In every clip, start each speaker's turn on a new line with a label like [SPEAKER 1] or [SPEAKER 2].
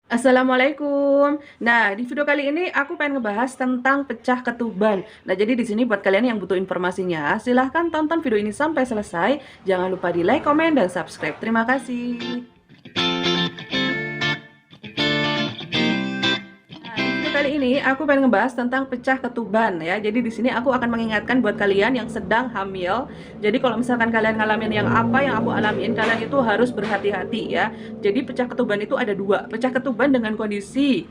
[SPEAKER 1] Assalamualaikum. Nah, di video kali ini aku pengen ngebahas tentang pecah ketuban. Nah, jadi di sini buat kalian yang butuh informasinya, silahkan tonton video ini sampai selesai. Jangan lupa di like, komen, dan subscribe. Terima kasih. Nah, di video kali ini aku pengen ngebahas tentang pecah ketuban ya. Jadi di sini aku akan mengingatkan buat kalian yang sedang hamil. Jadi kalau misalkan kalian ngalamin yang apa yang aku alamin, kalian itu harus berhati-hati ya. Jadi pecah ketuban itu ada dua. Pecah ketuban dengan kondisi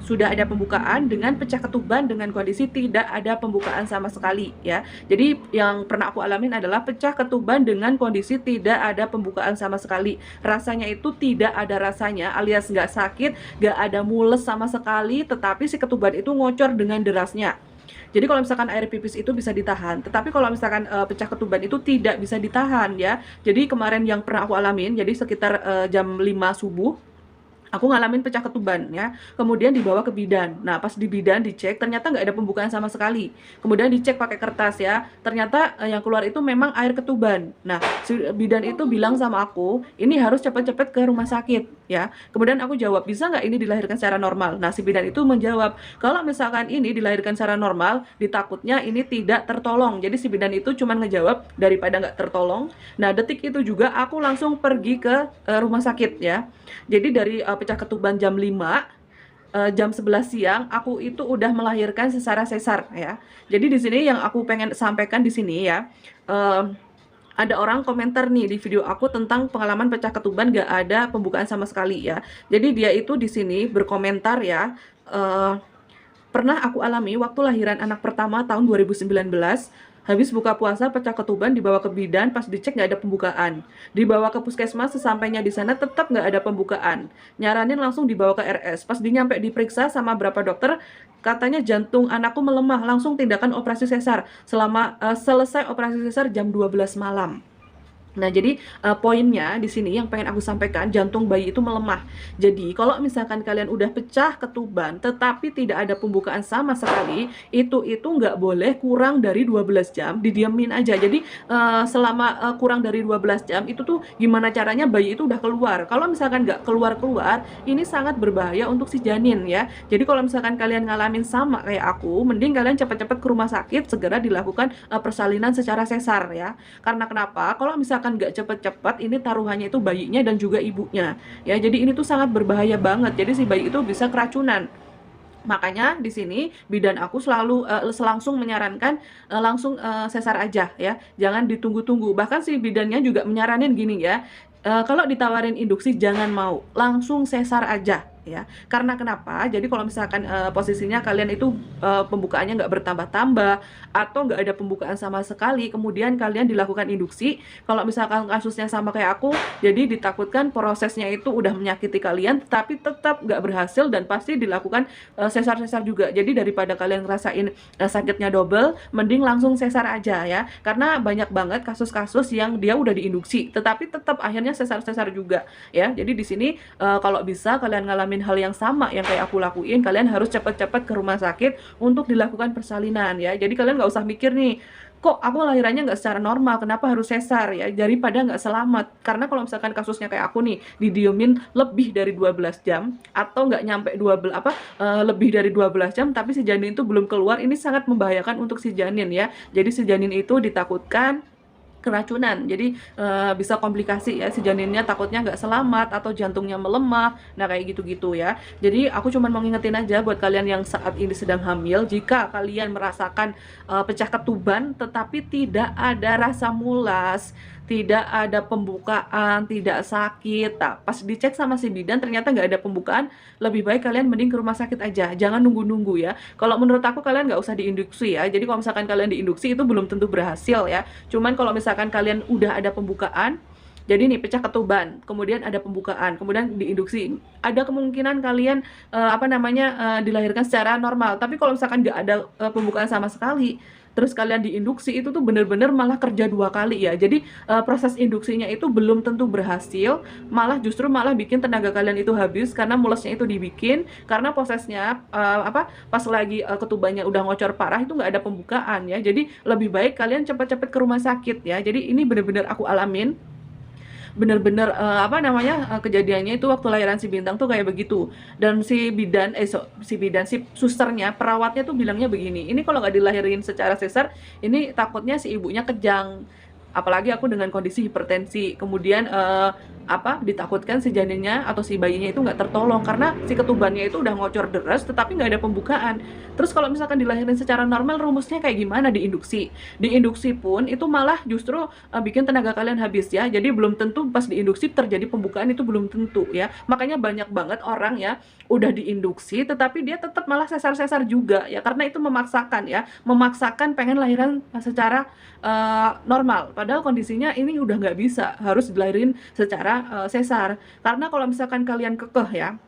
[SPEAKER 1] sudah ada pembukaan, dengan pecah ketuban dengan kondisi tidak ada pembukaan sama sekali ya. Jadi yang pernah aku alamin adalah pecah ketuban dengan kondisi tidak ada pembukaan sama sekali. Rasanya itu tidak ada rasanya, alias nggak sakit, nggak ada mules sama sekali, tetapi si ketuban itu ngocor dengan derasnya. Jadi kalau misalkan air pipis itu bisa ditahan, tetapi kalau misalkan pecah ketuban itu tidak bisa ditahan ya. Jadi kemarin yang pernah aku alamin, jadi sekitar jam 5 subuh aku ngalamin pecah ketuban ya, kemudian dibawa ke bidan. Nah, pas di bidan dicek, ternyata nggak ada pembukaan sama sekali. Kemudian dicek pakai kertas ya, ternyata yang keluar itu memang air ketuban. Nah, si bidan itu bilang sama aku, ini harus cepet-cepet ke rumah sakit ya. Kemudian aku jawab, bisa nggak ini dilahirkan secara normal? Nah, si bidan itu menjawab, kalau misalkan ini dilahirkan secara normal, ditakutnya ini tidak tertolong. Jadi si bidan itu cuma ngejawab daripada nggak tertolong. Nah, detik itu juga aku langsung pergi ke rumah sakit ya. Jadi dari pecah ketuban jam 5, jam 11 siang aku itu udah melahirkan secara sesar ya. Jadi di sini yang aku pengen sampaikan di sini ya, ada orang komentar nih di video aku tentang pengalaman pecah ketuban gak ada pembukaan sama sekali ya. Jadi dia itu di sini berkomentar ya, pernah aku alami waktu lahiran anak pertama tahun 2019. Habis buka puasa pecah ketuban, dibawa ke bidan, pas dicek nggak ada pembukaan. Dibawa ke puskesmas, sesampainya di sana tetap nggak ada pembukaan. Nyaranin langsung dibawa ke RS. Pas nyampe diperiksa sama berapa dokter, katanya jantung anakku melemah, langsung tindakan operasi sesar. Selesai operasi sesar jam 12 malam. Nah, jadi poinnya di sini yang pengen aku sampaikan, jantung bayi itu melemah. Jadi, kalau misalkan kalian udah pecah ketuban tetapi tidak ada pembukaan sama sekali, itu nggak boleh kurang dari 12 jam, didiamin aja. Jadi, selama kurang dari 12 jam itu tuh gimana caranya bayi itu udah keluar. Kalau misalkan nggak keluar-keluar, ini sangat berbahaya untuk si janin ya. Jadi, kalau misalkan kalian ngalamin sama kayak aku, mending kalian cepat-cepat ke rumah sakit, segera dilakukan persalinan secara sesar ya. Karena kenapa? Kalau misalkan nggak cepet-cepet, ini taruhannya itu bayinya dan juga ibunya ya. Jadi ini tuh sangat berbahaya banget, jadi si bayi itu bisa keracunan. Makanya di sini bidan aku selalu langsung menyarankan langsung sesar aja ya, jangan ditunggu-tunggu. Bahkan si bidannya juga menyaranin gini ya, kalau ditawarin induksi jangan mau, langsung sesar aja ya. Karena kenapa? Jadi kalau misalkan posisinya kalian itu pembukaannya nggak bertambah-tambah atau nggak ada pembukaan sama sekali, kemudian kalian dilakukan induksi, kalau misalkan kasusnya sama kayak aku, jadi ditakutkan prosesnya itu udah menyakiti kalian, tapi tetap nggak berhasil dan pasti dilakukan sesar-sesar juga. Jadi daripada kalian ngerasain sakitnya double, mending langsung sesar aja ya. Karena banyak banget kasus-kasus yang dia udah diinduksi, tetapi tetap akhirnya sesar-sesar juga ya. Jadi di sini kalau bisa kalian ngalamin hal yang sama yang kayak aku lakuin, kalian harus cepat-cepat ke rumah sakit untuk dilakukan persalinan ya. Jadi kalian nggak usah mikir nih, kok aku lahirannya nggak secara normal, kenapa harus sesar ya, daripada nggak selamat. Karena kalau misalkan kasusnya kayak aku nih, didiemin lebih dari 12 jam atau nggak nyampe 12 lebih dari 12 jam tapi si janin itu belum keluar, ini sangat membahayakan untuk si janin ya. Jadi si janin itu ditakutkan keracunan, jadi bisa komplikasi ya, si janinnya takutnya nggak selamat atau jantungnya melemah. Nah kayak gitu-gitu ya. Jadi aku cuma mau ngingetin aja buat kalian yang saat ini sedang hamil, jika kalian merasakan pecah ketuban tetapi tidak ada rasa mulas, tidak ada pembukaan, tidak sakit, pas dicek sama si bidan ternyata nggak ada pembukaan, lebih baik kalian mending ke rumah sakit aja, jangan nunggu-nunggu ya. Kalau menurut aku kalian nggak usah diinduksi ya. Jadi kalau misalkan kalian diinduksi itu belum tentu berhasil ya. Cuman kalau misalkan kalian udah ada pembukaan, jadi nih pecah ketuban, kemudian ada pembukaan, kemudian diinduksi, ada kemungkinan kalian dilahirkan secara normal. Tapi kalau misalkan nggak ada pembukaan sama sekali, terus kalian diinduksi, itu tuh bener-bener malah kerja dua kali ya. Jadi proses induksinya itu belum tentu berhasil, malah bikin tenaga kalian itu habis karena mulesnya itu dibikin, karena prosesnya pas lagi ketubannya udah ngocor parah itu nggak ada pembukaan ya. Jadi lebih baik kalian cepat-cepat ke rumah sakit ya. Jadi ini bener-bener aku alamin bener-bener apa namanya, kejadiannya itu waktu lahiran si Bintang tuh kayak begitu. Dan si bidan si bidan, si susternya, perawatnya tuh bilangnya begini, ini kalau nggak dilahirin secara sesar, ini takutnya si ibunya kejang, apalagi aku dengan kondisi hipertensi. Kemudian apa, ditakutkan si janinnya atau si bayinya itu nggak tertolong karena si ketubannya itu udah ngocor deras tetapi nggak ada pembukaan. Terus kalau misalkan dilahirin secara normal, rumusnya kayak gimana? Diinduksi. Diinduksi pun itu malah justru bikin tenaga kalian habis ya. Jadi belum tentu pas diinduksi terjadi pembukaan, itu belum tentu ya. Makanya banyak banget orang ya udah diinduksi tetapi dia tetap malah sesar-sesar juga ya, karena itu memaksakan ya, memaksakan pengen lahiran secara normal, padahal kondisinya ini udah nggak bisa, harus dilahirin secara sesar. Karena kalau misalkan kalian kekeh ya,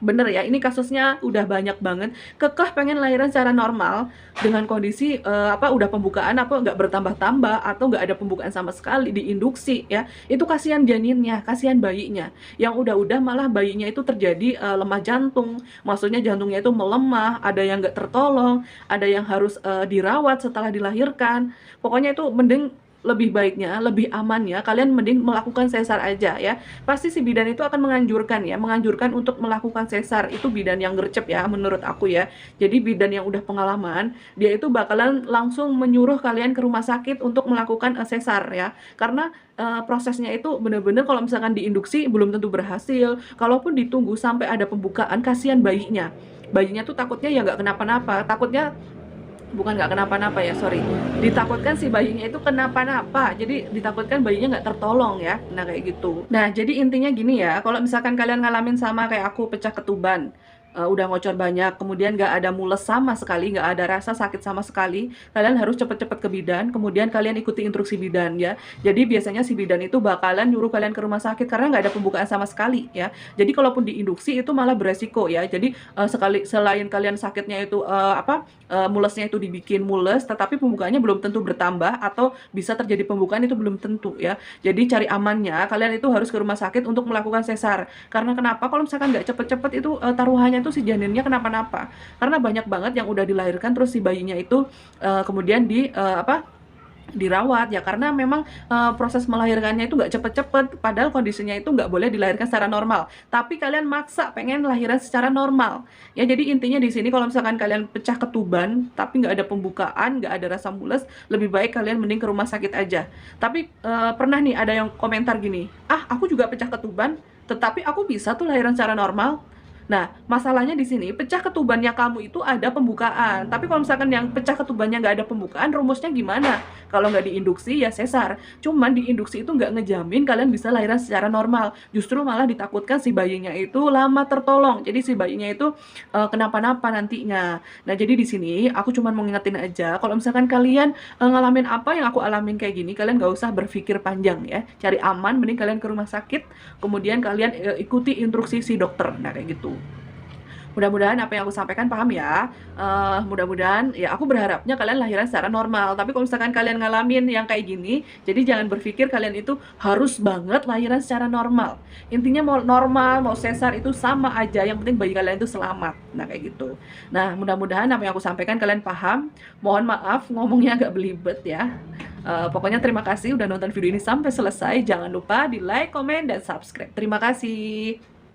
[SPEAKER 1] bener ya, ini kasusnya udah banyak banget, kekeh pengen lahiran secara normal dengan kondisi apa, udah pembukaan apa nggak bertambah-tambah atau nggak ada pembukaan sama sekali, diinduksi ya, itu kasihan janinnya, kasihan bayinya, yang udah-udah malah bayinya itu terjadi lemah jantung, maksudnya jantungnya itu melemah, ada yang nggak tertolong, ada yang harus dirawat setelah dilahirkan. Pokoknya itu mending, lebih baiknya, lebih amannya kalian mending melakukan sesar aja ya. Pasti si bidan itu akan menganjurkan ya, menganjurkan untuk melakukan sesar. Itu bidan yang gercep ya menurut aku ya. Jadi bidan yang udah pengalaman, dia itu bakalan langsung menyuruh kalian ke rumah sakit untuk melakukan sesar ya. Karena prosesnya itu bener-bener kalau misalkan diinduksi belum tentu berhasil. Kalaupun ditunggu sampai ada pembukaan, kasihan bayinya. Bayinya tuh takutnya ya nggak kenapa-napa, takutnya, bukan nggak kenapa-napa ya, sorry, ditakutkan si bayinya itu kenapa-napa, jadi ditakutkan bayinya nggak tertolong ya, nah kayak gitu. Nah jadi intinya gini ya, kalau misalkan kalian ngalamin sama kayak aku, pecah ketuban, udah ngocor banyak, kemudian nggak ada mules sama sekali, nggak ada rasa sakit sama sekali, kalian harus cepet-cepet ke bidan, kemudian kalian ikuti instruksi bidan ya. Jadi biasanya si bidan itu bakalan nyuruh kalian ke rumah sakit karena nggak ada pembukaan sama sekali ya. Jadi kalaupun diinduksi itu malah beresiko ya. Jadi selain kalian sakitnya itu apa, mulesnya itu dibikin mules, tetapi pembukaannya belum tentu bertambah atau bisa terjadi pembukaan, itu belum tentu ya. Jadi cari amannya, kalian itu harus ke rumah sakit untuk melakukan sesar. Karena kenapa? Kalau misalkan nggak cepet-cepet itu taruhannya itu si janinnya kenapa-napa. Karena banyak banget yang udah dilahirkan terus si bayinya itu kemudian apa, dirawat ya, karena memang proses melahirkannya itu nggak cepet-cepet, padahal kondisinya itu nggak boleh dilahirkan secara normal, tapi kalian maksa pengen lahiran secara normal ya. Jadi intinya di sini kalau misalkan kalian pecah ketuban tapi nggak ada pembukaan, nggak ada rasa mules, lebih baik kalian mending ke rumah sakit aja. Tapi pernah nih ada yang komentar gini, ah aku juga pecah ketuban tetapi aku bisa tuh lahiran secara normal. Nah, masalahnya di sini, pecah ketubannya kamu itu ada pembukaan. Tapi kalau misalkan yang pecah ketubannya nggak ada pembukaan, rumusnya gimana? Kalau nggak diinduksi ya sesar. Cuman diinduksi itu nggak ngejamin kalian bisa lahiran secara normal. Justru malah ditakutkan si bayinya itu lama tertolong. Jadi si bayinya itu kenapa-napa nantinya. Nah, jadi di sini aku cuma mau ngingetin aja, kalau misalkan kalian ngalamin apa yang aku alamin kayak gini, kalian nggak usah berpikir panjang ya. Cari aman, mending kalian ke rumah sakit, kemudian kalian ikuti instruksi si dokter. Nah, kayak gitu. Mudah-mudahan apa yang aku sampaikan paham ya. Mudah-mudahan ya, aku berharapnya kalian lahiran secara normal. Tapi kalau misalkan kalian ngalamin yang kayak gini, jadi jangan berpikir kalian itu harus banget lahiran secara normal. Intinya mau normal, mau sesar itu sama aja. Yang penting bayi kalian itu selamat. Nah kayak gitu. Nah mudah-mudahan apa yang aku sampaikan kalian paham. Mohon maaf ngomongnya agak belibet ya. Pokoknya terima kasih udah nonton video ini sampai selesai. Jangan lupa di like, komen, dan subscribe. Terima kasih.